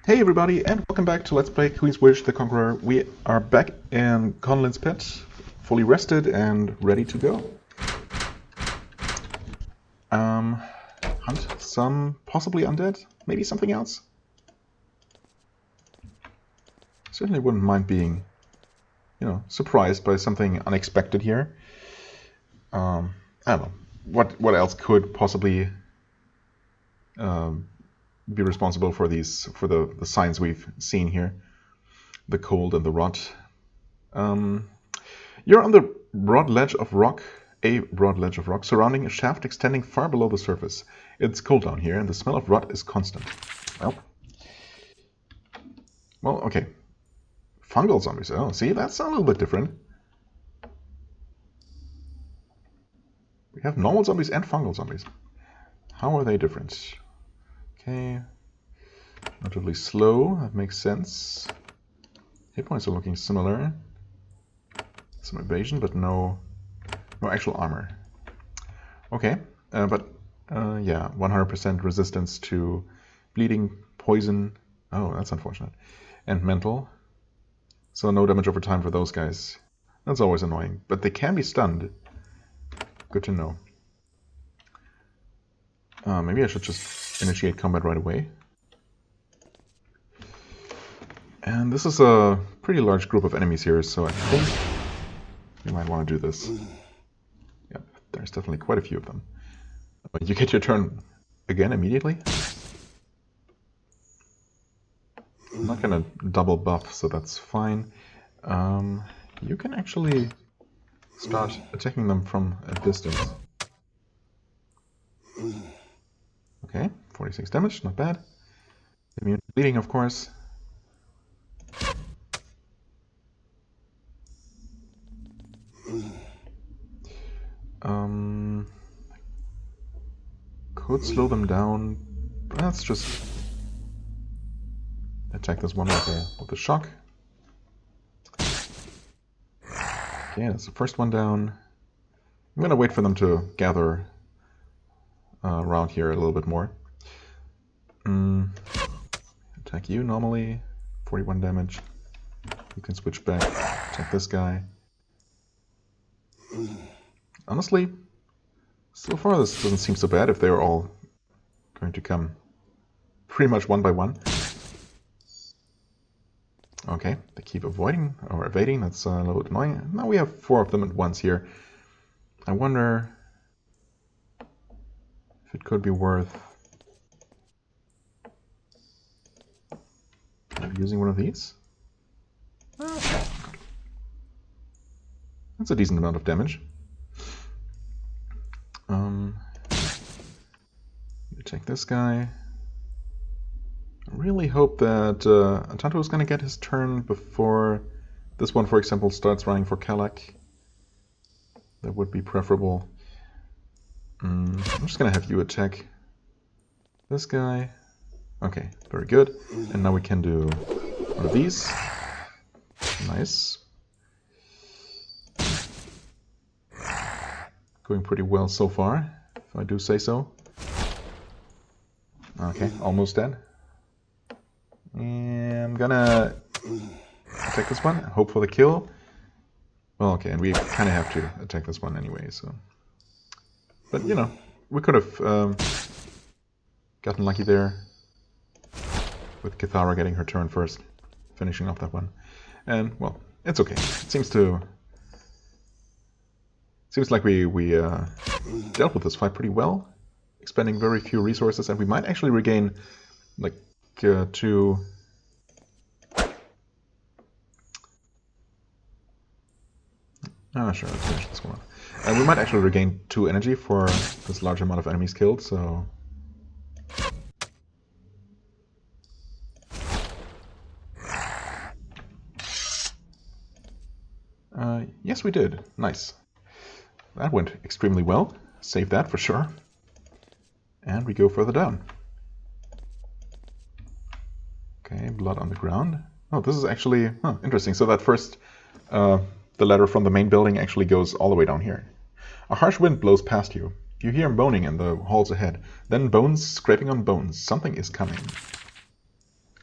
Hey everybody, and welcome back to Let's Play Queen's Wish the Conqueror. We are back in Conlin's pit, fully rested and ready to go. Hunt some possibly undead, maybe something else. Certainly wouldn't mind being, surprised by something unexpected here. I don't know, what else could possibly be responsible for the signs we've seen here, the cold and the rot. You're on the broad ledge of rock, surrounding a shaft extending far below the surface. It's cold down here, and the smell of rot is constant. Well, okay. Fungal zombies. Oh, see, that's a little bit different. We have normal zombies and fungal zombies. How are they different? Okay, relatively slow, that makes sense. Hit points are looking similar. Some evasion, but no actual armor. Okay, yeah, 100% resistance to bleeding, poison. Oh, that's unfortunate. And mental. So no damage over time for those guys. That's always annoying, but they can be stunned. Good to know. Maybe I should just initiate combat right away. And this is a pretty large group of enemies here, so I think you might want to do this. Yep, there's definitely quite a few of them. You get your turn again immediately. I'm not going to double buff, so that's fine. You can actually start attacking them from a distance. Okay, 46 damage, not bad. Immune to bleeding, of course. Could slow them down. Let's just attack this one with a shock. Okay, that's the first one down. I'm gonna wait for them to gather around here a little bit more. Attack you normally, 41 damage. You can switch back, attack this guy. Honestly, so far this doesn't seem so bad if they're all going to come pretty much one by one. Okay, they keep avoiding or evading, that's a little bit annoying. Now we have 4 of them at once here. I wonder if it could be worth using one of these. That's a decent amount of damage. Take this guy. I really hope that Atantuo is going to get his turn before this one, for example, starts running for Kalak. That would be preferable. I'm just going to have you attack this guy. Okay, very good. And now we can do one of these. Nice. Going pretty well so far, if I do say so. Okay, almost dead. And I'm gonna attack this one, hope for the kill. Well, okay, and we kind of have to attack this one anyway, so... But, you know, we could have gotten lucky there with Cathara getting her turn first, finishing off that one. And, well, it's okay. It seems like we dealt with this fight pretty well, expending very few resources, and we might actually regain, like, 2... sure, let's finish this one off. We might actually regain 2 energy for this large amount of enemies killed, so... yes, we did. Nice. That went extremely well. Save that for sure. And we go further down. Okay, blood on the ground. Oh, this is actually interesting. So that first, the ladder from the main building actually goes all the way down here. A harsh wind blows past you. You hear moaning in the halls ahead. Then bones scraping on bones. Something is coming.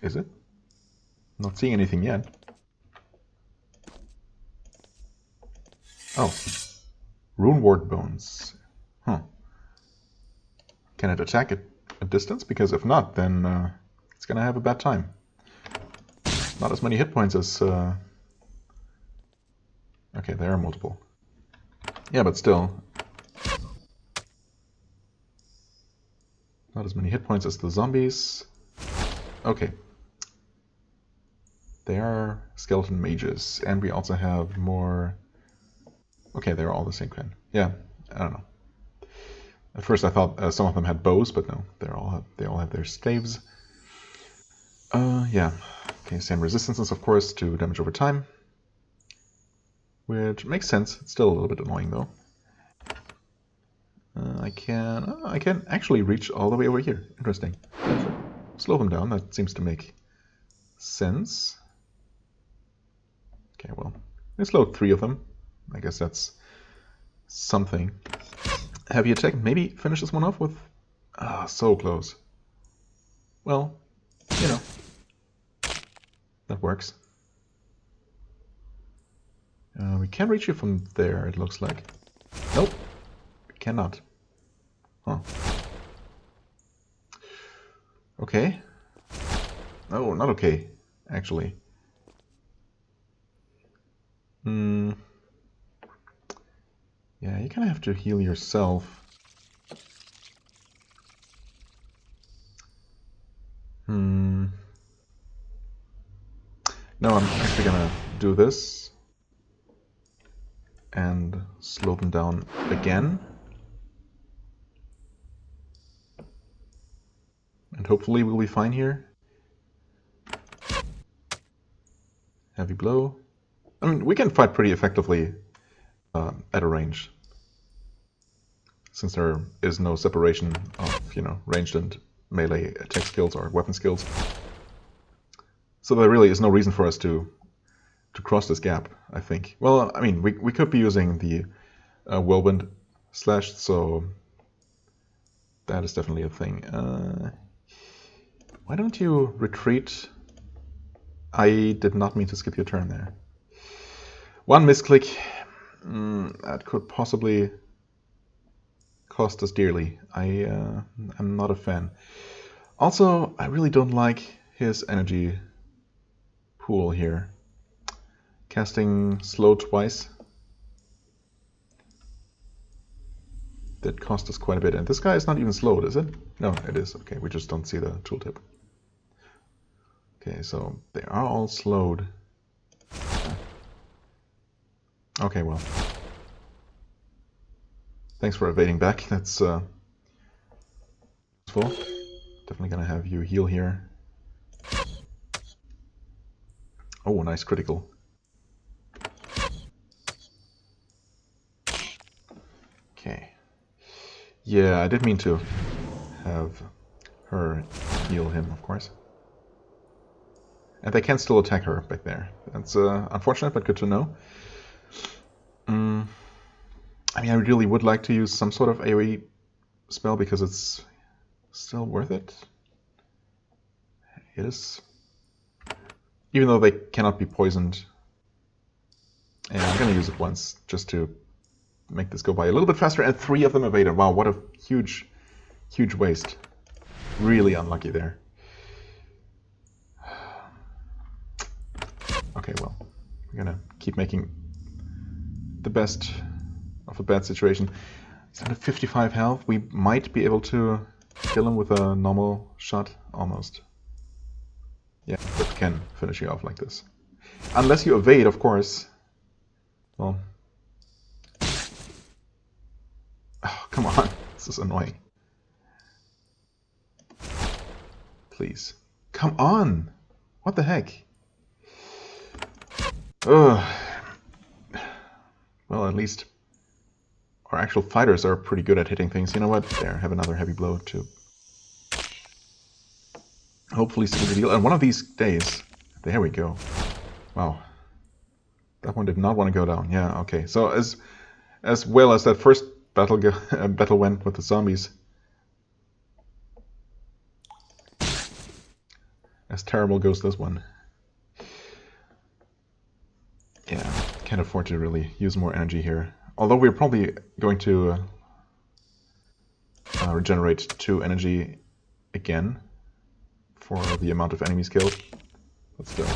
Is it? Not seeing anything yet. Oh. Runeward bones. Huh. Can it attack at a distance? Because if not, then it's gonna have a bad time. Not as many hit points as... Okay, there are multiple. Yeah, but still. Not as many hit points as the zombies. Okay. They are skeleton mages, and we also have more... Okay, they're all the same kind. Yeah, I don't know. At first I thought some of them had bows, but no, they all have their staves. Yeah. Okay, same resistances, of course, to damage over time. Which makes sense. It's still a little bit annoying, though. I can actually reach all the way over here. Interesting. Slow them down. That seems to make sense. Okay, well, I slowed 3 of them. I guess that's something. Heavy attack. Maybe finish this one off with... Ah, so close. Well, you know. That works. We can reach you from there, it looks like. Nope. We cannot. Huh. Okay. No, not okay, actually. Yeah, you kind of have to heal yourself. No, I'm actually gonna do this. And slow them down again. And hopefully we'll be fine here. Heavy blow. I mean, we can fight pretty effectively at a range. Since there is no separation of, you know, ranged and melee attack skills or weapon skills. So there really is no reason for us to cross this gap, I think. Well, I mean, we could be using the whirlwind slash, so that is definitely a thing. Why don't you retreat? I did not mean to skip your turn there. One misclick. That could possibly cost us dearly. I'm not a fan. Also, I really don't like his energy pool here. Casting slow twice. That cost us quite a bit. And this guy is not even slowed, is it? No, it is. Okay, we just don't see the tooltip. Okay, so they are all slowed. Okay, well. Thanks for evading back. That's useful. Definitely gonna have you heal here. Oh, nice critical. Okay. Yeah, I did mean to have her heal him, of course. And they can still attack her back there. That's unfortunate, but good to know. I mean, I really would like to use some sort of AoE spell because it's still worth it. It is. Even though they cannot be poisoned. And I'm going to use it once just to make this go by a little bit faster. And 3 of them evaded. Wow, what a huge, huge waste. Really unlucky there. Okay, well, we're going to keep making the best of a bad situation. He's under 55 health. We might be able to kill him with a normal shot, almost. Yeah, that can finish you off like this. Unless you evade, of course. Well. Oh, come on. This is annoying. Please. Come on! What the heck? Ugh. Well, at least our actual fighters are pretty good at hitting things. You know what? There, have another heavy blow to hopefully seal the deal. And one of these days, there we go. Wow. That one did not want to go down. Yeah, okay. So as well as that first battle went with the zombies, As terrible goes this one. Yeah, can't afford to really use more energy here. Although we're probably going to regenerate 2 energy again for the amount of enemies killed. But still.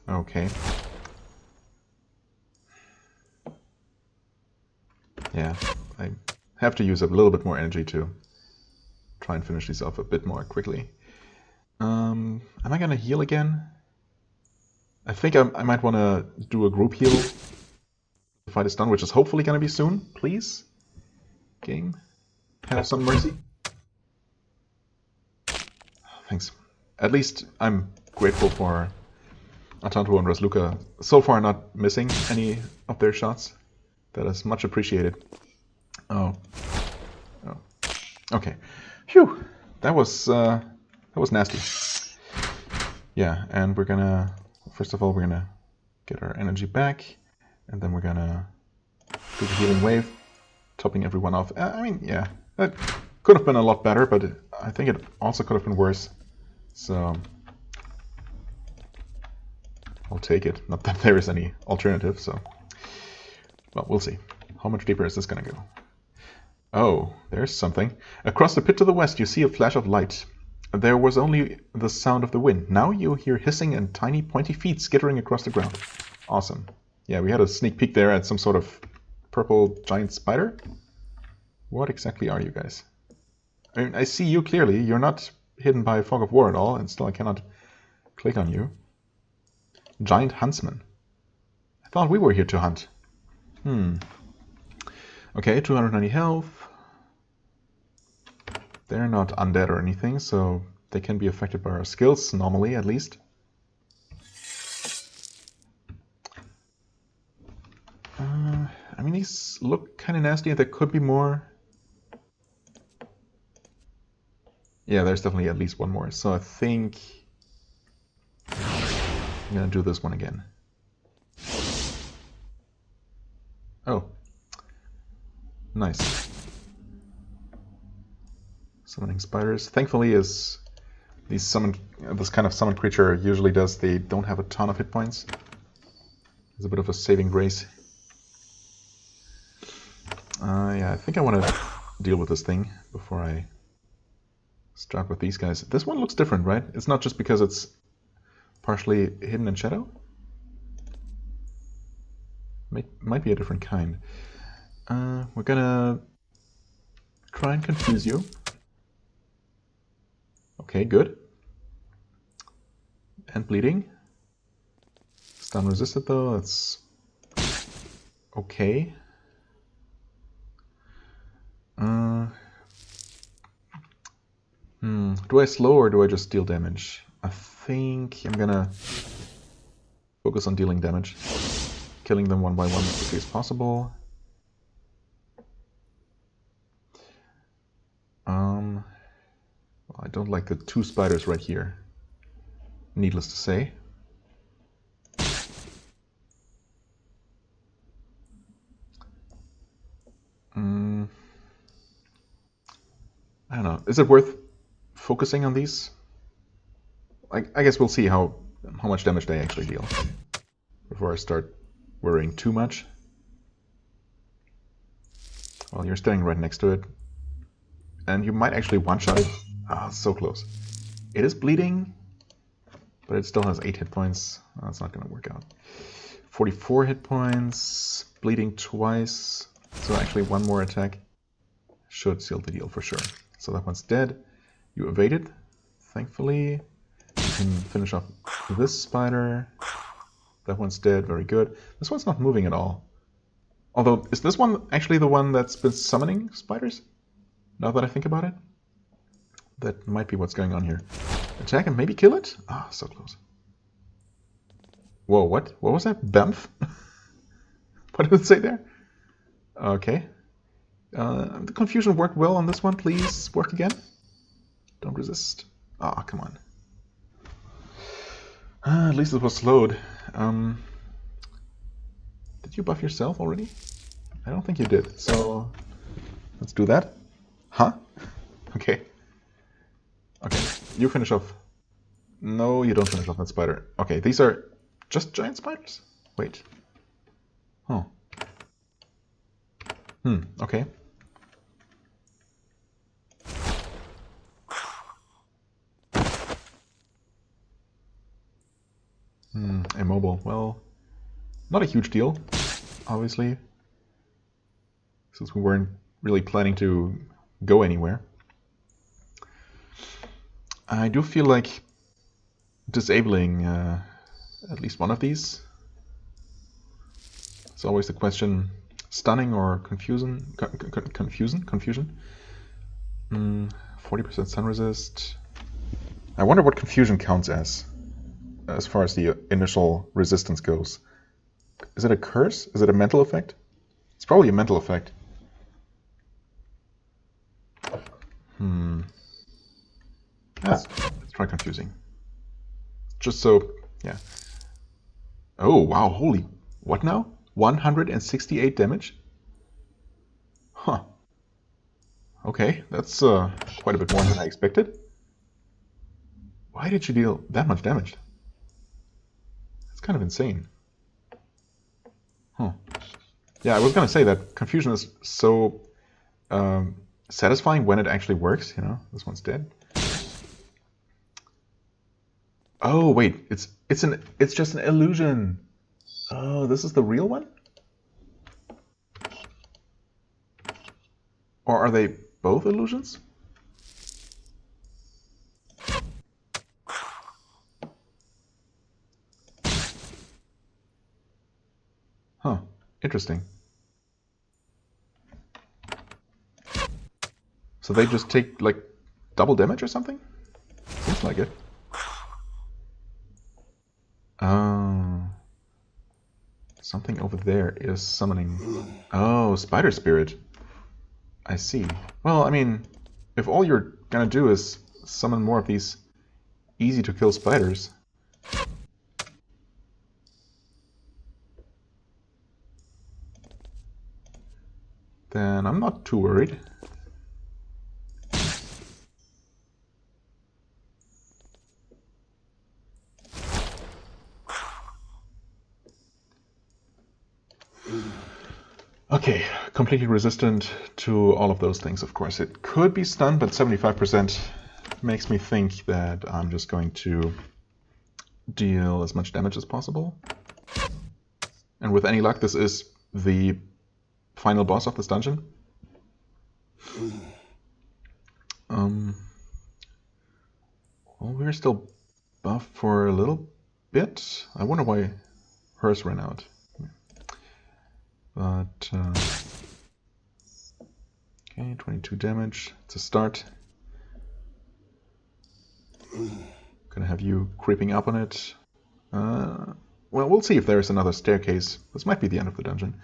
Okay. Yeah, I have to use a little bit more energy to try and finish these off a bit more quickly. Am I gonna heal again? I think I might want to do a group heal. The fight is done, which is hopefully gonna be soon. Please, game, have some mercy. Thanks. At least I'm grateful for Atantuo and Rasluka so far not missing any of their shots. That is much appreciated. Oh. Okay. Phew. That was nasty. Yeah, and we're gonna first of all we're gonna get our energy back, and then we're gonna do the healing wave, topping everyone off. I mean, yeah, that could have been a lot better, but I think it also could have been worse. So I'll take it. Not that there is any alternative. So, well, we'll see. How much deeper is this gonna go? Oh, there's something. Across the pit to the west, you see a flash of light. There was only the sound of the wind. Now you hear hissing and tiny pointy feet skittering across the ground. Awesome. Yeah, we had a sneak peek there at some sort of purple giant spider. What exactly are you guys? I mean, I see you clearly. You're not hidden by a fog of war at all, and still I cannot click on you. Giant huntsman. I thought we were here to hunt. Okay, 290 health. They're not undead or anything, so they can be affected by our skills, normally at least. I mean, these look kind of nasty. There could be more. Yeah, there's definitely at least one more. So I think I'm going to do this one again. Oh. Nice. Summoning spiders. Thankfully, as this kind of summoned creature usually does, they don't have a ton of hit points. It's a bit of a saving grace. Yeah, I think I want to deal with this thing before I start with these guys. This one looks different, right? It's not just because it's partially hidden in shadow? Might be a different kind. We're gonna try and confuse you. Okay, good. And bleeding. Stun resisted though, that's okay. Do I slow or do I just deal damage? I think I'm gonna focus on dealing damage. Killing them one by one as quickly as possible. Well, I don't like the 2 spiders right here. Needless to say. I don't know. Is it worth focusing on these? I guess we'll see how much damage they actually deal before I start worrying too much. Well, you're standing right next to it. And you might actually one-shot it. Ah, so close. It is bleeding, but it still has 8 hit points. Oh, that's not going to work out. 44 hit points, bleeding twice. So actually one more attack should seal the deal for sure. So that one's dead. You evaded, thankfully. You can finish off this spider. That one's dead, very good. This one's not moving at all. Although, is this one actually the one that's been summoning spiders? Now that I think about it? That might be what's going on here. Attack and maybe kill it? Ah, so close. Whoa, what? What was that? Bamf? What did it say there? Okay. The confusion worked well on this one. Please work again. Don't resist. Ah, come on. At least it was slowed. Did you buff yourself already? I don't think you did. So let's do that. Huh? Okay. Okay. You finish off. No, you don't finish off that spider. Okay, these are just giant spiders? Wait. Oh. Okay. Immobile. Well, not a huge deal, obviously, since we weren't really planning to go anywhere. I do feel like disabling at least one of these. It's always the question: stunning or confusion? Confusion. 40% sun resist. I wonder what confusion counts as far as the initial resistance goes. Is it a curse? Is it a mental effect? It's probably a mental effect. Let's try confusing. Just so, yeah. Oh, wow, holy, what now? 168 damage? Huh. Okay, that's quite a bit more than I expected. Why did you deal that much damage? That's kind of insane. Huh. Yeah, I was gonna say that confusion is so satisfying when it actually works, you know? This one's dead. Oh wait, it's just an illusion. Oh, this is the real one? Or are they both illusions? Huh, interesting. So they just take like double damage or something? Seems like it. Oh. Something over there is summoning. Oh, Spider Spirit. I see. Well, I mean, if all you're gonna do is summon more of these easy to kill spiders, then I'm not too worried. Okay, completely resistant to all of those things, of course. It could be stunned, but 75% makes me think that I'm just going to deal as much damage as possible. And with any luck, this is the final boss of this dungeon. Well, we're still buffed for a little bit. I wonder why hers ran out. But, okay, 22 damage. It's a start. Gonna have you creeping up on it. Well, we'll see if there's another staircase. This might be the end of the dungeon.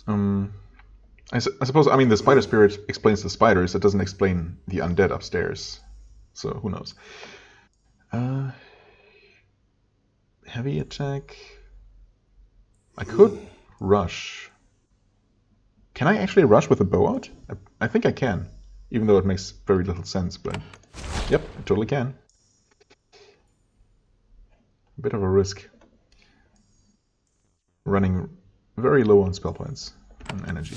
I suppose, I mean, the spider spirit explains the spiders. It doesn't explain the undead upstairs. So, who knows. Heavy attack. I could rush. Can I actually rush with a bow out? I think I can, even though it makes very little sense, but yep, I totally can. A bit of a risk. Running very low on spell points and energy.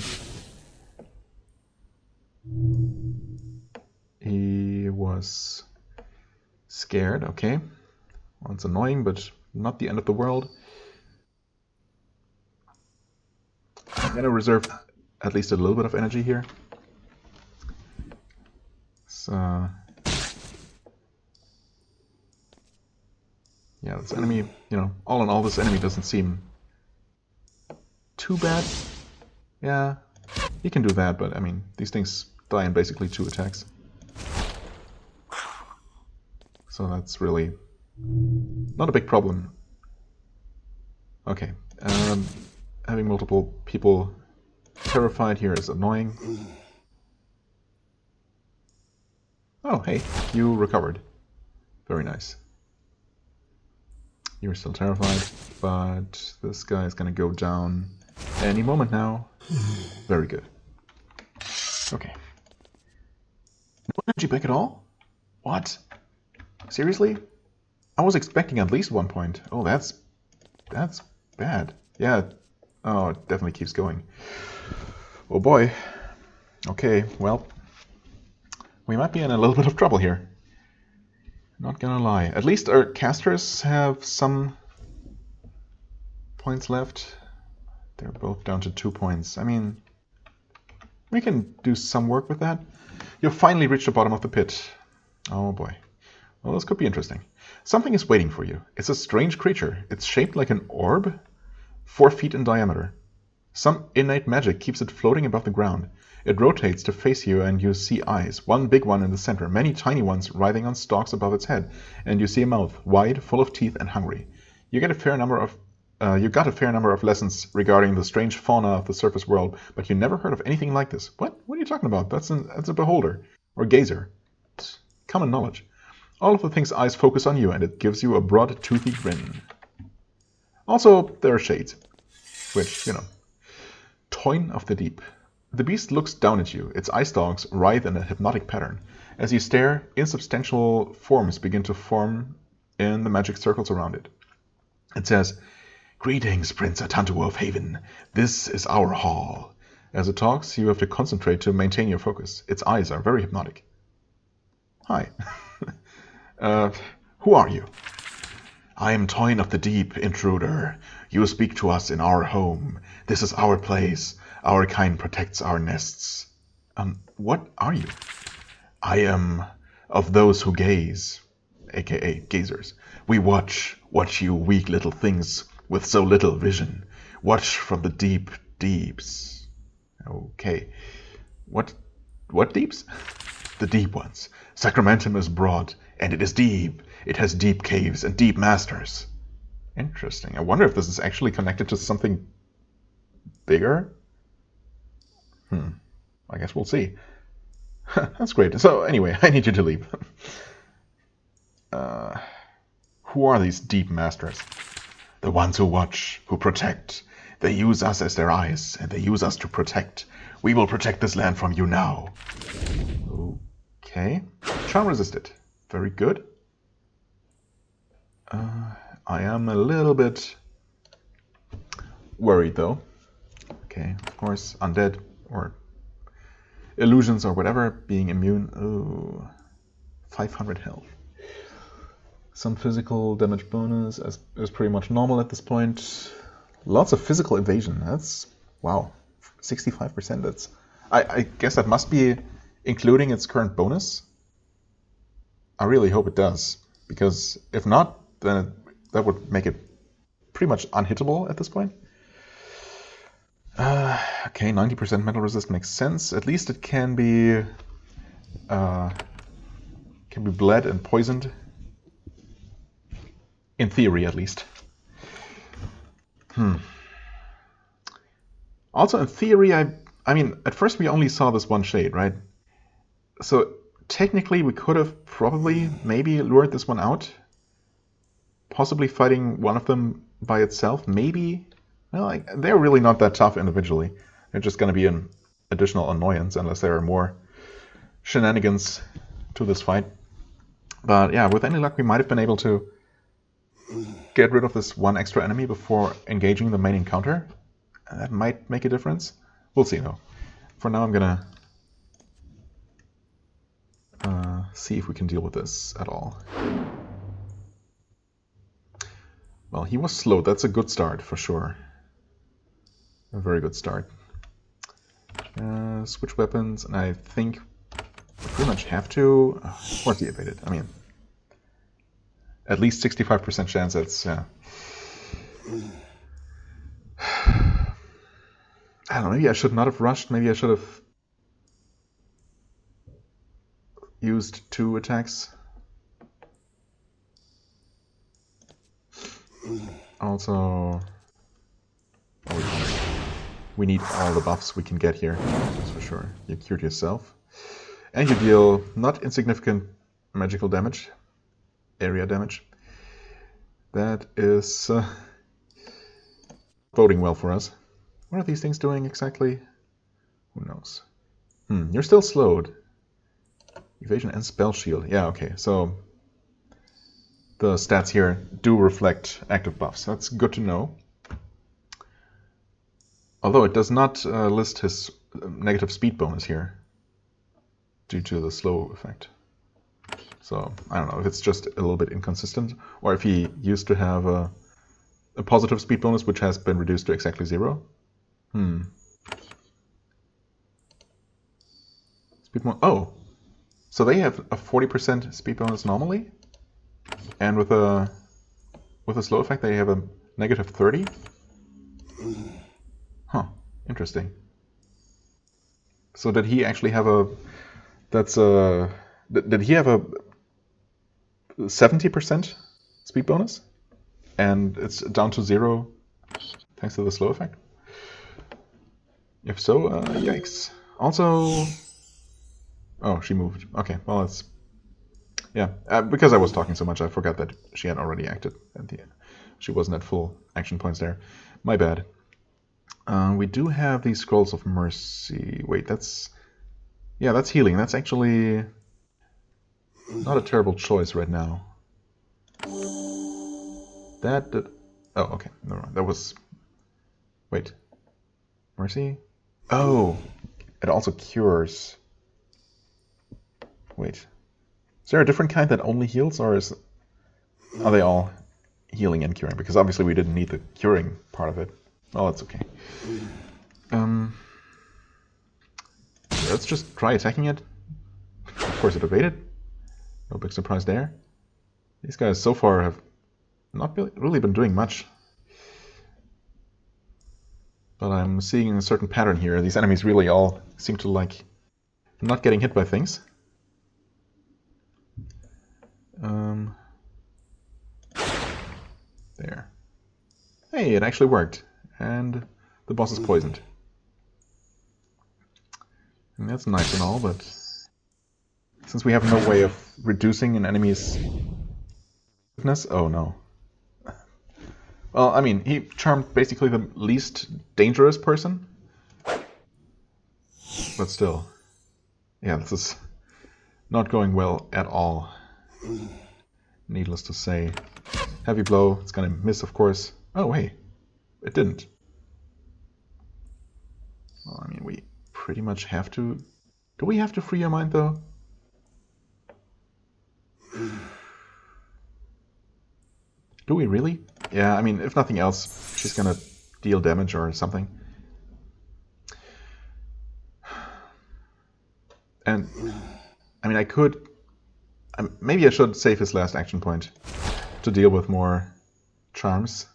He was scared, okay. Well, it's annoying, but not the end of the world. I'm gonna reserve at least a little bit of energy here. So, yeah, this enemy, you know, all in all, this enemy doesn't seem too bad. Yeah, he can do that, but I mean, these things die in basically 2 attacks. So that's really not a big problem. Okay, having multiple people terrified here is annoying. Oh, hey, you recovered. Very nice. You're still terrified, but this guy is gonna go down Any moment now. Very good. Okay. No energy back at all? What? Seriously? I was expecting at least 1 point. Oh, that's bad. Yeah. Oh, it definitely keeps going. Oh boy. Okay, well, we might be in a little bit of trouble here. Not gonna lie. At least our casters have some points left. They're both down to 2 points. I mean, we can do some work with that. You've finally reached the bottom of the pit. Oh boy. Well, this could be interesting. Something is waiting for you. It's a strange creature. It's shaped like an orb, 4 feet in diameter. Some innate magic keeps it floating above the ground. It rotates to face you and you see eyes, one big one in the center, many tiny ones writhing on stalks above its head, and you see a mouth, wide, full of teeth and hungry. You got a fair number of lessons regarding the strange fauna of the surface world, but you never heard of anything like this. What? What are you talking about? That's a beholder, or gazer. It's common knowledge. All of the thing's eyes focus on you, and it gives you a broad, toothy grin. Also, there are shades, which, you know. Toyn of the Deep. The beast looks down at you. Its eye stalks writhe in a hypnotic pattern. As you stare, insubstantial forms begin to form in the magic circles around it. It says, "Greetings, Prince Atantuo of Haven. This is our hall." As it talks, you have to concentrate to maintain your focus. Its eyes are very hypnotic. Hi. Who are you? I am Toyn of the Deep, intruder. You speak to us in our home. This is our place. Our kind protects our nests. What are you? I am of those who gaze, aka gazers. We watch you weak little things with so little vision. Watch from the deep deeps. Okay. What deeps? The deep ones. Sacramentum is broad, and it is deep. It has deep caves and deep masters. Interesting. I wonder if this is actually connected to something bigger? I guess we'll see. That's great. So anyway, I need you to leave. Who are these deep masters? The ones who watch, who protect. They use us as their eyes, and they use us to protect. We will protect this land from you now. Okay. Charm resisted. Very good. I am a little bit worried, though. Okay, of course, undead or illusions or whatever, being immune. Oh, 500 health. Some physical damage bonus is pretty much normal at this point. Lots of physical evasion. That's, wow, 65%. That's, I guess that must be including its current bonus. I really hope it does, because if not, then that would make it pretty much unhittable at this point. Okay, 90% metal resist makes sense. At least it can be bled and poisoned. In theory, at least. Also, in theory, I mean, at first we only saw this one shade, right? So technically, we could have probably maybe lured this one out. Possibly fighting one of them by itself, maybe. Well, they're really not that tough individually. They're just going to be an additional annoyance unless there are more shenanigans to this fight. But yeah, with any luck, we might have been able to get rid of this one extra enemy before engaging the main encounter. That might make a difference. We'll see, though. For now, I'm going to see if we can deal with this at all. Well, he was slow. That's a good start, for sure. A very good start. Switch weapons, and I think we pretty much have to. Of course he evaded. I mean, at least 65% chance that's... I don't know, maybe I should not have rushed. Maybe I should have used 2 attacks. Also, we need all the buffs we can get here, that's for sure. You cured yourself. And you deal not insignificant magical damage, area damage. That is boding well for us. What are these things doing exactly? Who knows? You're still slowed. Evasion and spell shield. Yeah, okay. So the stats here do reflect active buffs. That's good to know. Although it does not list his negative speed bonus here due to the slow effect. So I don't know if it's just a little bit inconsistent, or if he used to have a positive speed bonus which has been reduced to exactly 0. Speed bonus. Oh, so they have a 40% speed bonus normally, and with a slow effect they have a negative 30. Huh. Interesting. So did he actually have a? That's a. Did he have a 70% speed bonus, and it's down to 0 thanks to the slow effect? If so, yikes. Also, oh, she moved. Okay, well, it's yeah. Because I was talking so much, I forgot that she had already acted at the end. She wasn't at full action points there. My bad. We do have these Scrolls of Mercy. Wait, that's healing. That's actually not a terrible choice right now. That did... Oh, okay. Never mind. That was... Wait. Mercy? Oh! It also cures. Wait. Is there a different kind that only heals, or are they all healing and curing? Because obviously we didn't need the curing part of it. Oh, that's okay. Let's just try attacking it. Of course it evaded. No big surprise there. These guys so far have not really been doing much. But I'm seeing a certain pattern here. These enemies really all seem to like not getting hit by things. There. Hey, it actually worked. And the boss is poisoned. And that's nice and all, but since we have no way of reducing an enemy's weakness... Oh no. Well, I mean, he charmed basically the least dangerous person. But still. Yeah, this is not going well at all. Needless to say. Heavy blow. It's gonna miss, of course. Oh, wait. It didn't. Well, I mean, we pretty much have to... Do we have to free your mind, though? Do we really? Yeah, I mean, if nothing else, she's gonna deal damage or something. And, I mean, I could... maybe I should save his last action point to deal with more charms.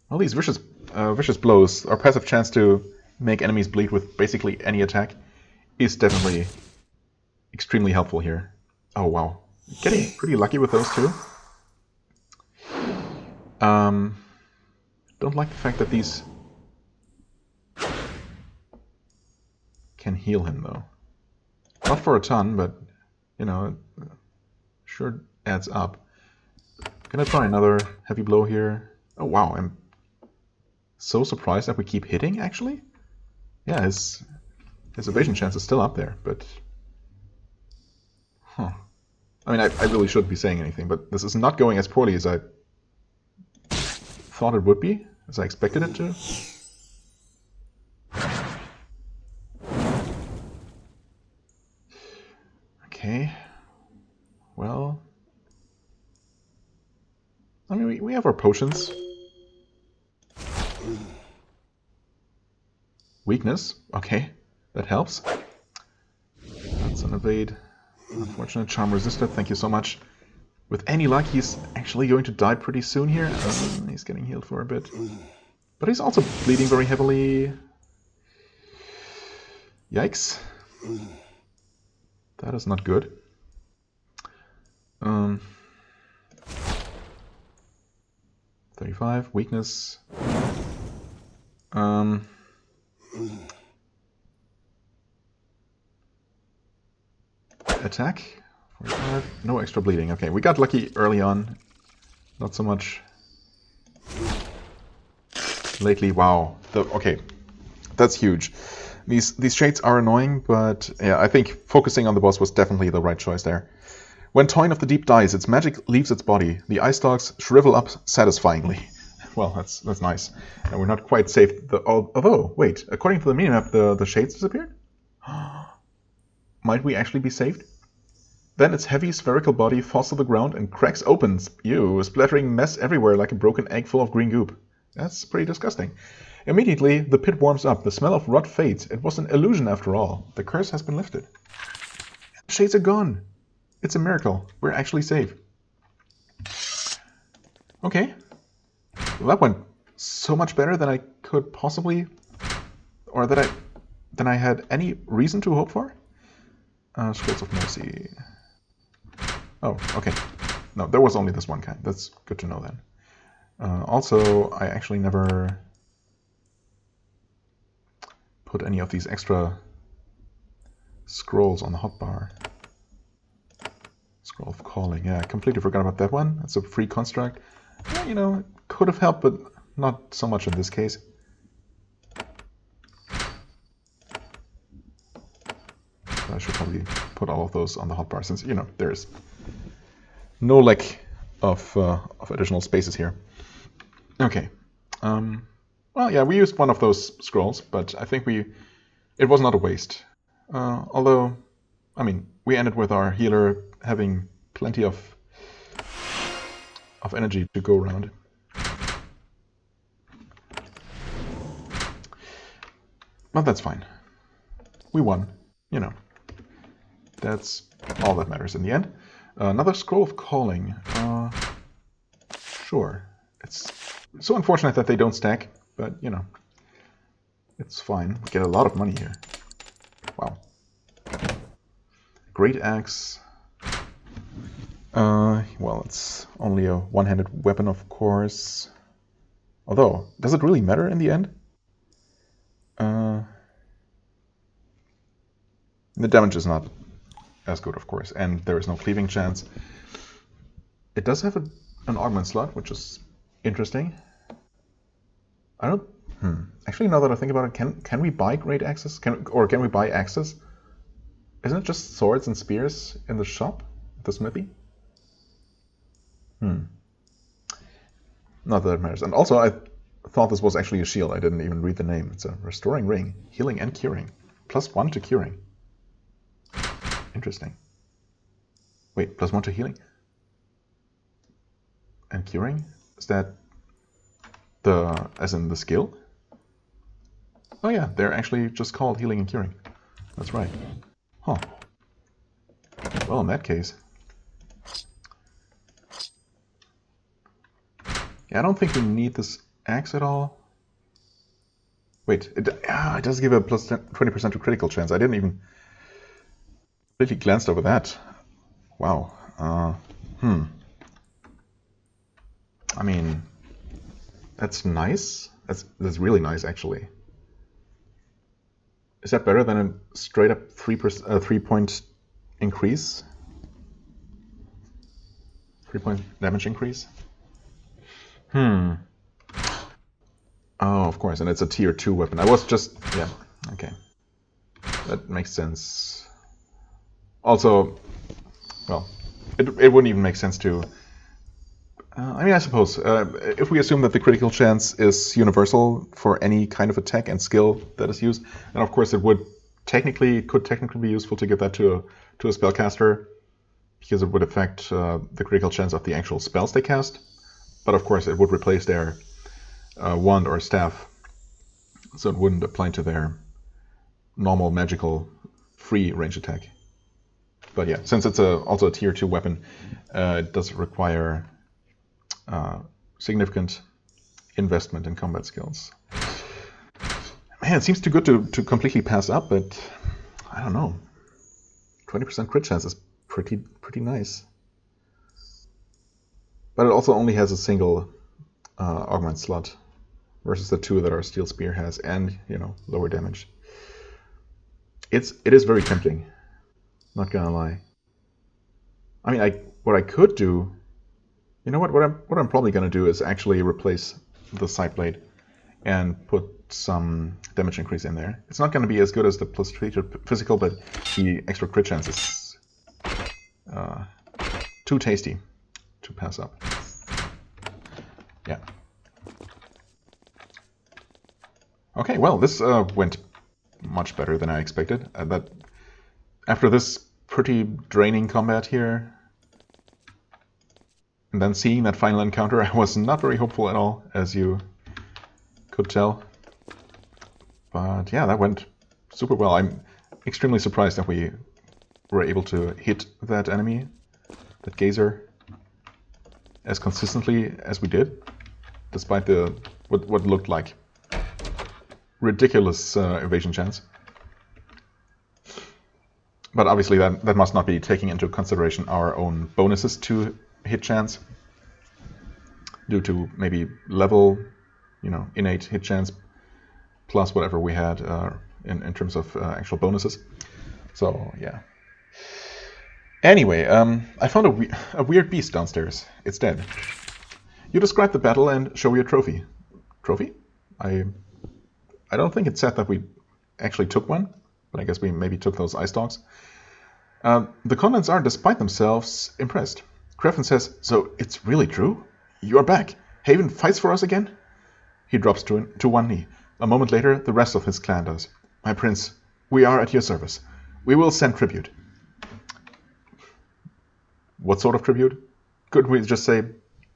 Well, these vicious blows, or passive chance to make enemies bleed with basically any attack, is definitely extremely helpful here. Oh, wow. Getting pretty lucky with those two. Don't like the fact that these can heal him, though. Not for a ton, but, you know, it sure adds up. Gonna try another heavy blow here. Oh, wow, I'm so surprised that we keep hitting, actually. Yeah, his evasion chance is still up there, but... Huh. I mean, I really shouldn't be saying anything, but this is not going as poorly as I thought it would be, as I expected it to. Okay. Well... I mean, we have our potions. Weakness. Okay, that helps. That's an evade. Unfortunate. Charm resisted. Thank you so much. With any luck, he's actually going to die pretty soon here. He's getting healed for a bit. But he's also bleeding very heavily. Yikes. That is not good. 35. Weakness. Attack. 45. No extra bleeding. Okay, we got lucky early on. Not so much lately. Wow. Okay, that's huge. These shades are annoying, but yeah, I think focusing on the boss was definitely the right choice there. When Toyn of the Deep dies, its magic leaves its body. The eye stalks shrivel up satisfyingly. Well, that's nice. And we're not quite safe. Although, wait, according to the minimap, the shades disappeared? Might we actually be saved? Then its heavy spherical body falls to the ground and cracks open, splattering mess everywhere like a broken egg full of green goop. That's pretty disgusting. Immediately, the pit warms up. The smell of rot fades. It was an illusion after all. The curse has been lifted. The shades are gone. It's a miracle. We're actually safe. Okay. Well, that went so much better than I could possibly, or than I had any reason to hope for. Scrolls of Mercy. Oh, okay. No, there was only this one kind. That's good to know then. Also, I actually never put any of these extra scrolls on the hotbar. Scroll of Calling. Yeah, I completely forgot about that one. That's a free construct. Yeah, you know, it could have helped, but not so much in this case. So I should probably put all of those on the hotbar since, you know, there's no lack of additional spaces here. Okay. Well, yeah, we used one of those scrolls, but I think it was not a waste. Although, I mean, we ended with our healer having plenty of energy to go around. But that's fine. We won, you know. That's all that matters in the end. Another Scroll of Calling. Sure. It's so unfortunate that they don't stack, but, you know, it's fine. We get a lot of money here. Wow. Great Axe. Well, it's only a one-handed weapon, of course. Although, does it really matter in the end? The damage is not as good, of course, and there is no cleaving chance. It does have an augment slot, which is interesting. I don't... Actually, now that I think about it, can we buy great axes? Can we buy axes? Isn't it just swords and spears in the shop? The smithy? Not that it matters. And also, I thought this was actually a shield. I didn't even read the name. It's a Restoring Ring. Healing and Curing. +1 to Curing. Interesting. Wait, +1 to healing? And curing? Is that as in the skill? Oh yeah, they're actually just called healing and curing. That's right. Huh. Well, in that case. Yeah, I don't think we need this axe at all. Wait, it does give a +20% to critical chance. I didn't even completely glanced over that. Wow. I mean, that's nice. That's really nice, actually. Is that better than a straight up 3-point increase? 3-point damage increase? Oh, of course, and it's a tier 2 weapon. I was just... yeah, okay. That makes sense. Also, well, it wouldn't even make sense to... I mean, I suppose, if we assume that the critical chance is universal for any kind of attack and skill that is used, then of course it could technically be useful to give that to a spellcaster, because it would affect the critical chance of the actual spells they cast. But of course it would replace their wand or staff, so it wouldn't apply to their normal magical free range attack. But yeah, since it's also a tier 2 weapon, it does require significant investment in combat skills. Man, it seems too good to completely pass up, but I don't know. 20% crit chance is pretty nice. But it also only has a single augment slot versus the 2 that our Steel Spear has, and, you know, lower damage. It is very tempting. Not gonna lie. I mean, what I could do, you know what I'm probably gonna do is actually replace the side blade and put some damage increase in there. It's not going to be as good as the +3 to physical, but the extra crit chance is too tasty to pass up. Yeah. Okay, well, this went much better than I expected. That after this pretty draining combat here, and then seeing that final encounter, I was not very hopeful at all, as you could tell. But yeah, that went super well. I'm extremely surprised that we were able to hit that enemy, that gazer, as consistently as we did, despite the what looked like ridiculous evasion chance. But obviously that must not be taking into consideration our own bonuses to hit chance, due to maybe level, innate hit chance, plus whatever we had in terms of actual bonuses. So yeah. Anyway, I found a weird beast downstairs. It's dead. You describe the battle and show your trophy. Trophy? I don't think it said that we actually took one, but I guess we maybe took those ice dogs. The contents are, despite themselves, impressed. Kreffen says, "So it's really true? You are back. Haven fights for us again?" He drops to one knee. A moment later, the rest of his clan does. "My prince, we are at your service. We will send tribute." What sort of tribute? Could we just say,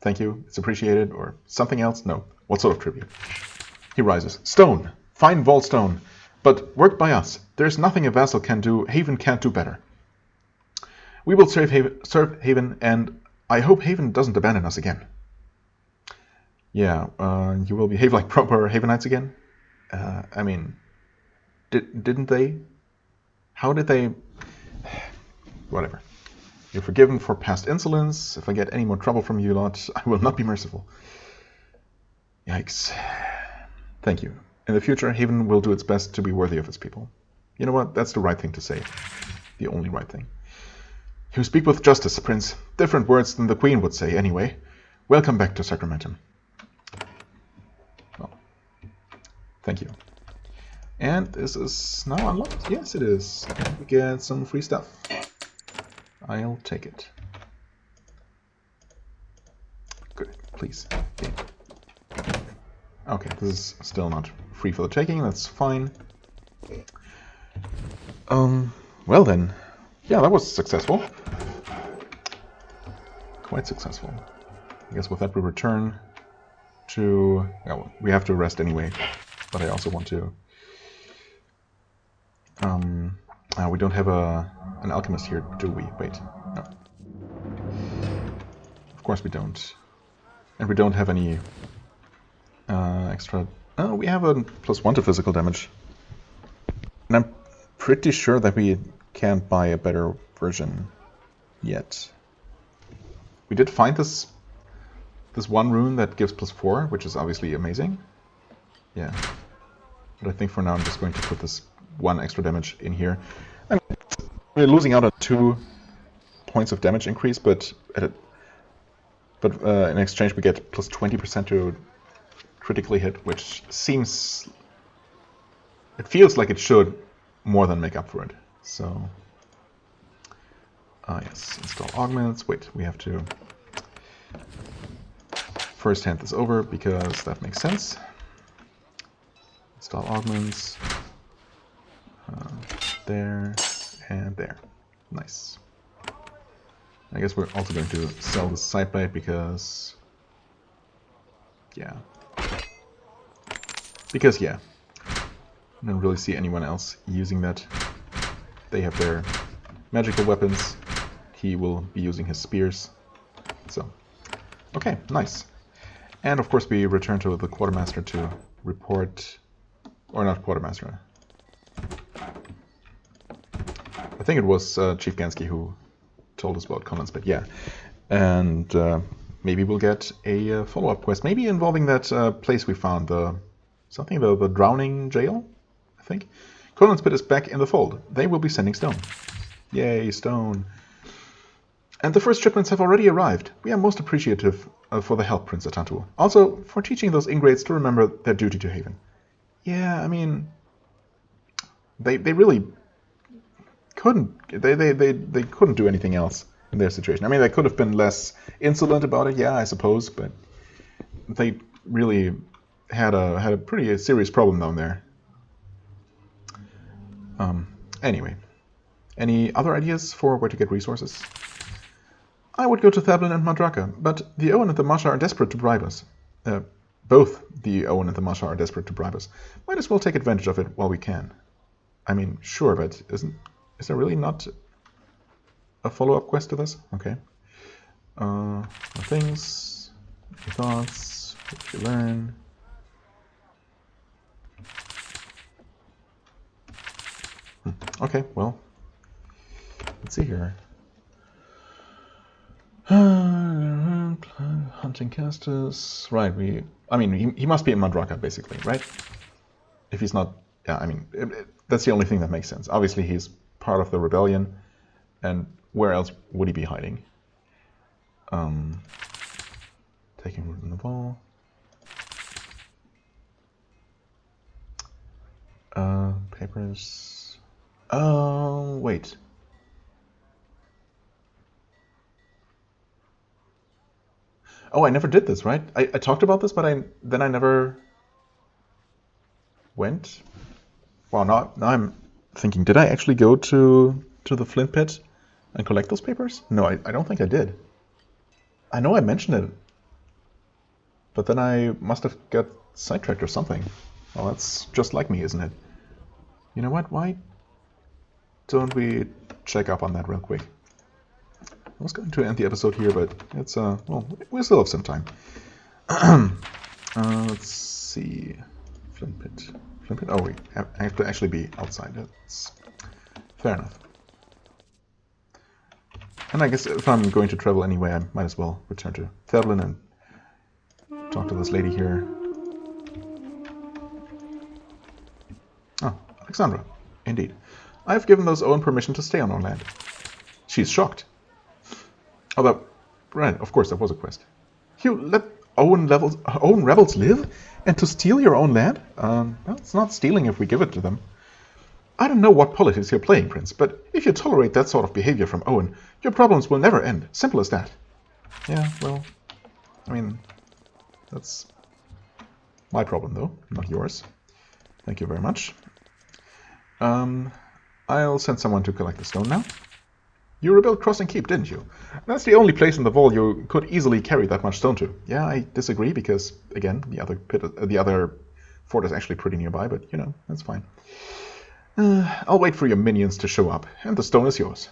"Thank you, it's appreciated," or something else? No. What sort of tribute? He rises. "Stone. Fine vault stone. But worked by us. There's nothing a vassal can do. Haven can't do better. We will serve Haven, and I hope Haven doesn't abandon us again." Yeah, you will behave like proper Havenites again? I mean, didn't they? How did they? Whatever. You're forgiven for past insolence. If I get any more trouble from you lot, I will not be merciful. Yikes. Thank you. In the future, Haven will do its best to be worthy of its people. You know what? That's the right thing to say. The only right thing. You speak with justice, Prince. Different words than the Queen would say, anyway. Welcome back to Sacramentum. Well, thank you. And this is now unlocked? Yes, it is. And we get some free stuff. I'll take it. Good, please. Okay. Okay, this is still not free for the taking, that's fine. Well then. Yeah, that was successful. Quite successful. I guess with that we return to... well, we have to rest anyway, but I also want to... we don't have an alchemist here, do we? Wait, no. Of course we don't. And we don't have any extra... oh, we have a +1 to physical damage. And I'm pretty sure that we can't buy a better version yet. We did find this one rune that gives +4, which is obviously amazing. Yeah. But I think for now I'm just going to put this 1 extra damage in here. And we're losing out on 2 points of damage increase, but in exchange we get +20% to critically hit, which seems... it feels like it should more than make up for it. So... yes, install augments. Wait, we have to first hand this over because that makes sense. Install augments. There and there. Nice. I guess we're also going to sell the sideblade because... yeah. Because, yeah. I don't really see anyone else using that. They have their magical weapons. He will be using his spears. So, okay, nice. And of course we return to the quartermaster to report... or not quartermaster. I think it was Chief Gansky who told us about comments, but yeah. And maybe we'll get a follow-up quest, maybe involving that place we found, the drowning jail, I think. Conan's pit is back in the fold. They will be sending stone. Yay, stone. And the first shipments have already arrived. We are most appreciative for the help, Prince Atantuo. Also, for teaching those ingrates to remember their duty to Haven. Yeah, I mean, they really couldn't. They couldn't do anything else in their situation. I mean, they could have been less insolent about it, yeah, I suppose, but they really had a pretty serious problem down there. Anyway, any other ideas for where to get resources? I would go to Thablin and Madraka, but the Owen and the Masha are desperate to bribe us. Both the Owen and the Masha are desperate to bribe us. Might as well take advantage of it while we can. I mean, sure, but is there really not a follow-up quest to this? Okay. Things, your thoughts, what you learn. Okay, well, let's see here. Hunting casters. Right, I mean, he must be in Madraka, basically, right? If he's not... Yeah, I mean, that's the only thing that makes sense. Obviously, he's part of the rebellion, and where else would he be hiding? Taking root in the ball. Papers... Oh, wait. Oh, I never did this, right? I talked about this, but then I never went. Wow, now I'm thinking, did I actually go to the Flint Pit and collect those papers? No, I don't think I did. I know I mentioned it, but then I must have got sidetracked or something. Well, that's just like me, isn't it? You know what? Why don't we check up on that real quick? I was going to end the episode here, but it's, well, we still have some time. Let's see. Flint Pit. Flint Pit? Oh, I have to actually be outside. That's fair enough. And I guess if I'm going to travel anyway, I might as well return to Thablin and talk to this lady here. Oh, Alexandra. Indeed. I've given those Owen permission to stay on our land. She's shocked. Although, right, of course, that was a quest. You let Owen rebels live? And to steal your own land? Well, it's not stealing if we give it to them. I don't know what politics you're playing, Prince, but if you tolerate that sort of behavior from Owen, your problems will never end. Simple as that. Yeah, well, I mean, that's my problem, though, not yours. Thank you very much. I'll send someone to collect the stone now. You rebuilt Crossing Keep, didn't you? That's the only place in the Vault you could easily carry that much stone to. Yeah, I disagree because, again, the other fort is actually pretty nearby, but, you know, that's fine. I'll wait for your minions to show up, and the stone is yours.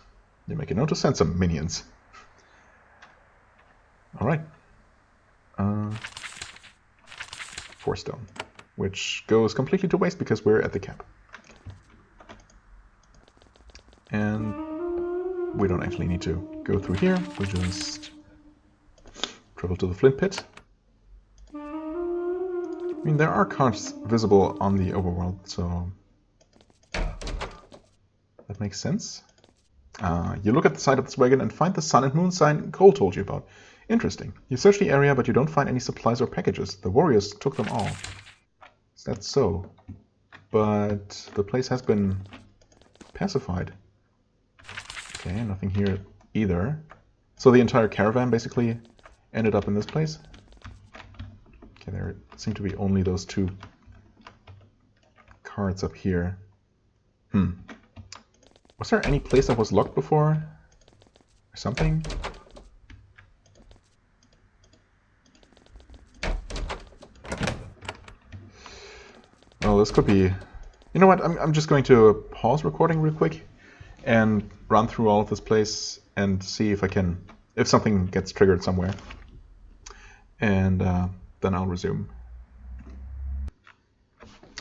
You make a note to send some minions. Alright. 4 stone, which goes completely to waste because we're at the cap. And we don't actually need to go through here. We just travel to the Flint Pit. I mean, there are cards visible on the overworld, so that makes sense. You look at the side of this wagon and find the sun and moon sign Cole told you about. Interesting. You search the area, but you don't find any supplies or packages. The warriors took them all. Is that so? But the place has been pacified. Okay, nothing here either. So the entire caravan basically ended up in this place. Okay, there seem to be only those 2 cards up here. Was there any place that was locked before? Or something? Well, this could be... You know what, I'm just going to pause recording real quick and run through all of this place and see if I can... if something gets triggered somewhere. And then I'll resume.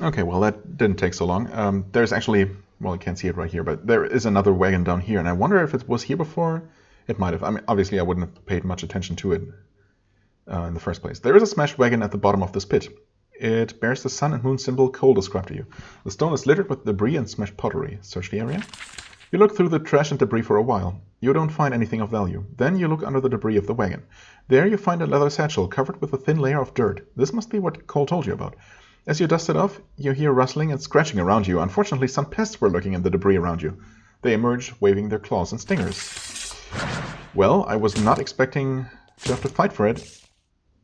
Okay, well that didn't take so long. There's actually... Well, you can't see it right here, but there is another wagon down here, and I wonder if it was here before. It might have. I mean, obviously I wouldn't have paid much attention to it in the first place. There is a smashed wagon at the bottom of this pit. It bears the sun and moon symbol Cole described to you. The stone is littered with debris and smashed pottery. Search the area. You look through the trash and debris for a while. You don't find anything of value. Then you look under the debris of the wagon. There you find a leather satchel covered with a thin layer of dirt. This must be what Cole told you about. As you dust it off, you hear rustling and scratching around you. Unfortunately, some pests were lurking in the debris around you. They emerge, waving their claws and stingers. Well, I was not expecting to have to fight for it,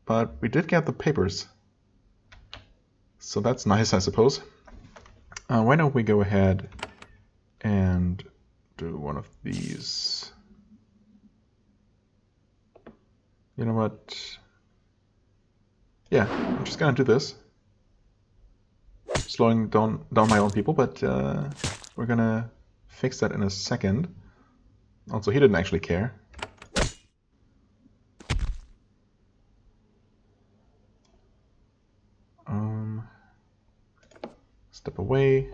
but we did get the papers. So that's nice, I suppose. Why don't we go ahead and do one of these. You know what? Yeah, I'm just gonna do this. Slowing down my own people, but we're gonna fix that in a second. Also, he didn't actually care. Step away.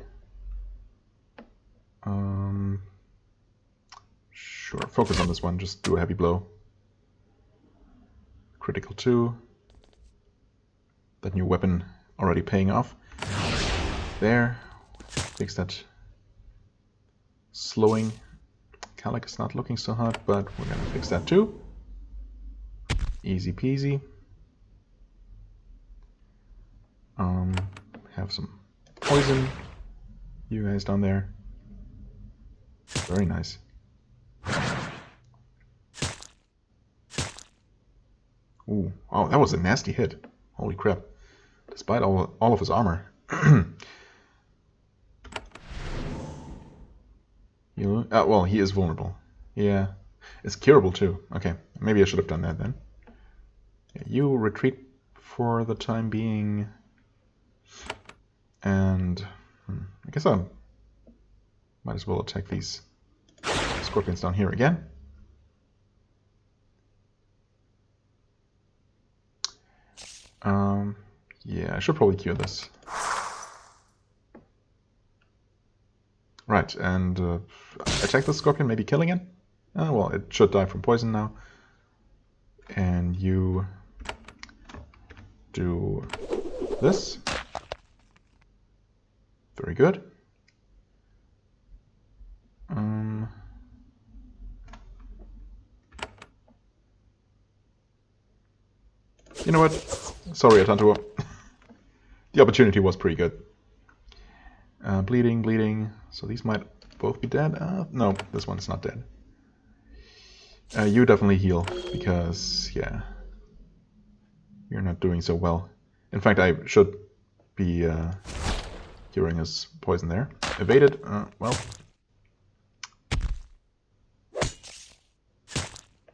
Sure, focus on this one, just do a heavy blow. Critical 2. That new weapon already paying off. There. Fix that slowing. Calic is not looking so hot, but we're gonna fix that too. Easy peasy. Have some poison. You guys down there. Very nice. Ooh, oh, that was a nasty hit. Holy crap. Despite all of his armor. Well, he is vulnerable. Yeah. It's curable too. Okay, maybe I should have done that then. Yeah, you retreat for the time being. And I guess I might as well attack these scorpions down here again. Yeah, I should probably cure this. Right, and attack the scorpion, maybe killing it. Well, it should die from poison now. And you do this. Very good. You know what? Sorry, Atantuo. The opportunity was pretty good. Bleeding, bleeding. So these might both be dead. No, this one's not dead. You definitely heal, because, yeah, you're not doing so well. In fact, I should be curing his poison there. Evaded. Well.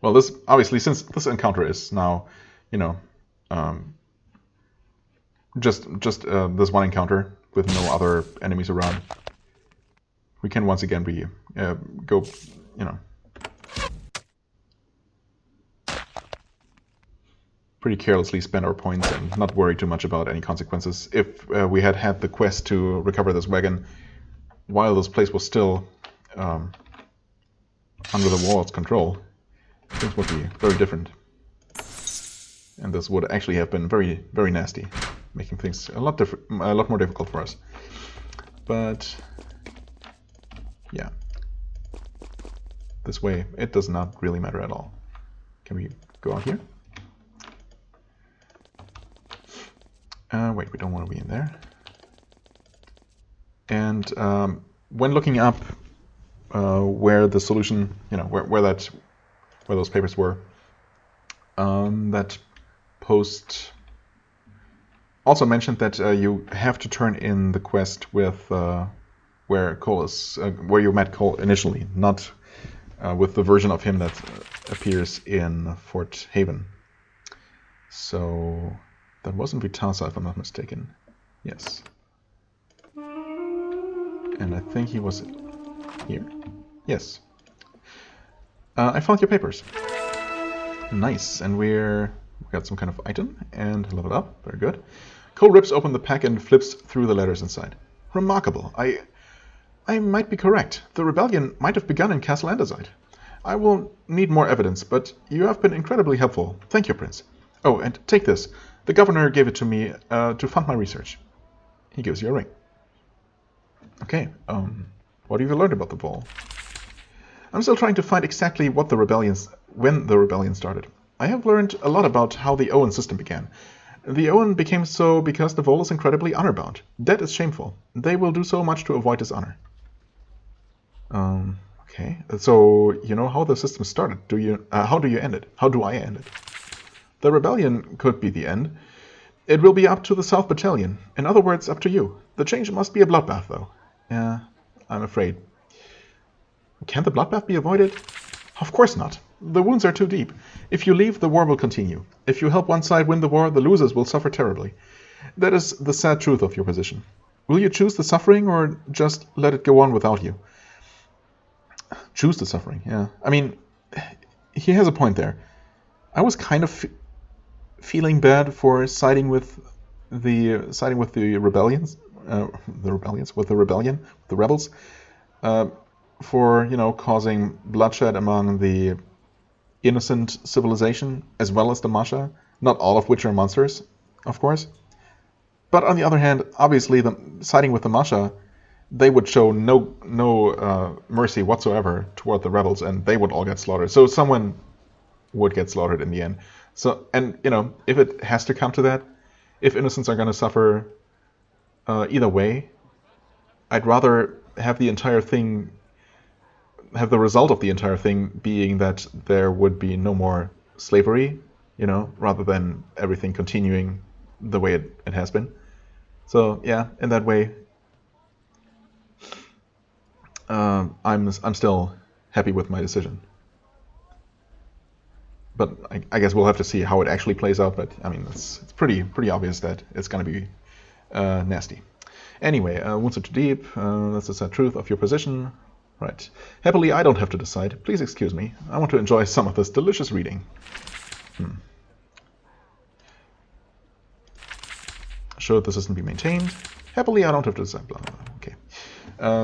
Well, this, obviously, since this encounter is now, you know, just this one encounter with no other enemies around, we can once again go, you know, pretty carelessly spend our points and not worry too much about any consequences. If we had had the quest to recover this wagon while this place was still under the wall's control, things would be very different. And this would actually have been very, very nasty, making things a lot more difficult for us. But yeah, this way it does not really matter at all. Can we go out here? Wait, we don't want to be in there. And when looking up where the solution, you know, where those papers were, that post also mentioned that you have to turn in the quest with where Cole is, where you met Cole initially, not with the version of him that appears in Fort Haven. So that wasn't Vitasa, if I'm not mistaken. Yes. And I think he was here. Yes. I found your papers. Nice, and we got some kind of item and leveled up. Very good. Cole rips open the pack and flips through the letters inside. Remarkable. I might be correct. The rebellion might have begun in Castle Andesite. I will need more evidence, but you have been incredibly helpful. Thank you, Prince. Oh, and take this. The governor gave it to me to fund my research. He gives you a ring. Okay, what have you learned about the ball? I'm still trying to find exactly when the rebellion started. I have learned a lot about how the Owen system began. The Owen became so because the Vol is incredibly honor-bound. That is shameful. They will do so much to avoid dishonor. Okay, so you know how the system started. How do you end it? How do I end it? The rebellion could be the end. It will be up to the South Battalion. In other words, up to you. The change must be a bloodbath, though. Yeah, I'm afraid. Can the bloodbath be avoided? Of course not. The wounds are too deep. If you leave, the war will continue. If you help one side win the war, the losers will suffer terribly. That is the sad truth of your position. Will you choose the suffering or just let it go on without you? Choose the suffering, yeah. I mean, he has a point there. I was kind of feeling bad for siding with the rebellion, for, you know, causing bloodshed among the innocent civilization as well as the Masha, not all of which are monsters, of course. But on the other hand, obviously, siding with the Masha, they would show no mercy whatsoever toward the rebels, and they would all get slaughtered. So someone would get slaughtered in the end. So, and you know, if it has to come to that, if innocents are going to suffer either way, I'd rather have the result of the entire thing being that there would be no more slavery, you know, rather than everything continuing the way it has been. So yeah, in that way, I'm still happy with my decision. But I guess we'll have to see how it actually plays out. But I mean, it's pretty obvious that it's going to be nasty. Anyway, wounds are too deep. That's the sad truth of your position. Right. Happily, I don't have to decide. Please excuse me. I want to enjoy some of this delicious reading. Should the system be maintained? Happily, I don't have to decide. Blah, blah, blah. Okay.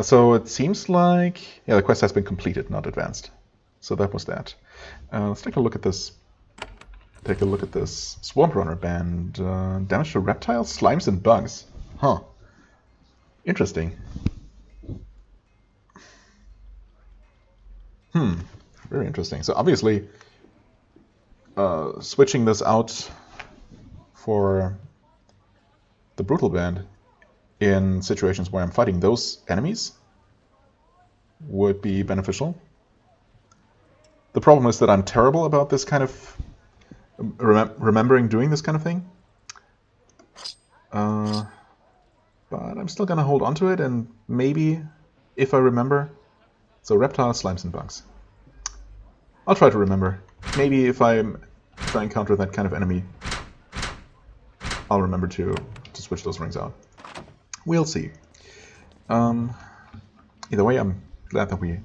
So it seems like, yeah, the quest has been completed, not advanced. So that was that. Let's take a look at this. Take a look at this Swamp Runner band. Damage to reptiles, slimes, and bugs. Huh. Interesting. Very interesting. So obviously, switching this out for the Brutal Band in situations where I'm fighting those enemies would be beneficial. The problem is that I'm terrible about this kind of remembering doing this kind of thing. But I'm still going to hold on to it, and maybe, if I remember... So reptiles, slimes, and bugs. I'll try to remember. Maybe if I encounter that kind of enemy, I'll remember to switch those rings out. We'll see. Either way, I'm glad that we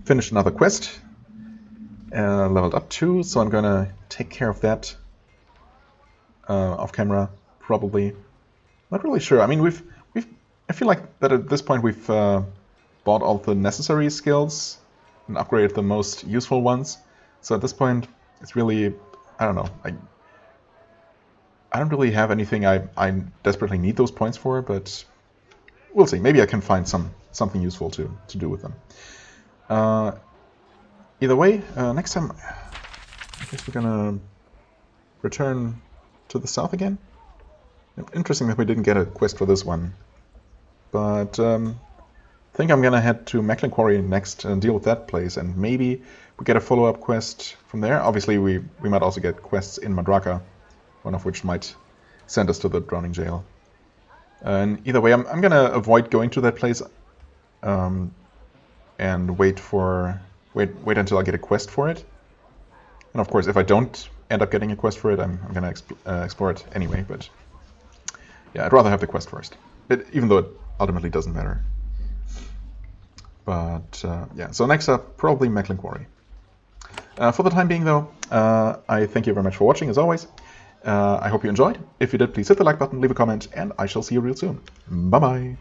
finished another quest. Leveled up 2, so I'm gonna take care of that off camera, probably. Not really sure. I mean, I feel like that at this point we've bought all the necessary skills and upgraded the most useful ones. So at this point, it's really, I don't know. I don't really have anything I desperately need those points for, but we'll see. Maybe I can find something useful to do with them. Either way, next time, I guess we're gonna return to the south again. Interesting that we didn't get a quest for this one, but I think I'm gonna head to Macklin Quarry next and deal with that place, and maybe we get a follow-up quest from there. Obviously, we might also get quests in Madraka, one of which might send us to the Drowning Jail. And either way, I'm gonna avoid going to that place and wait until I get a quest for it. And of course, if I don't end up getting a quest for it, I'm gonna explore it anyway. But yeah, I'd rather have the quest first, even though it ultimately doesn't matter. But yeah, so next up, probably Macklin Quarry. For the time being, though, I thank you very much for watching, as always. I hope you enjoyed. If you did, please hit the like button, leave a comment, and I shall see you real soon. Bye-bye.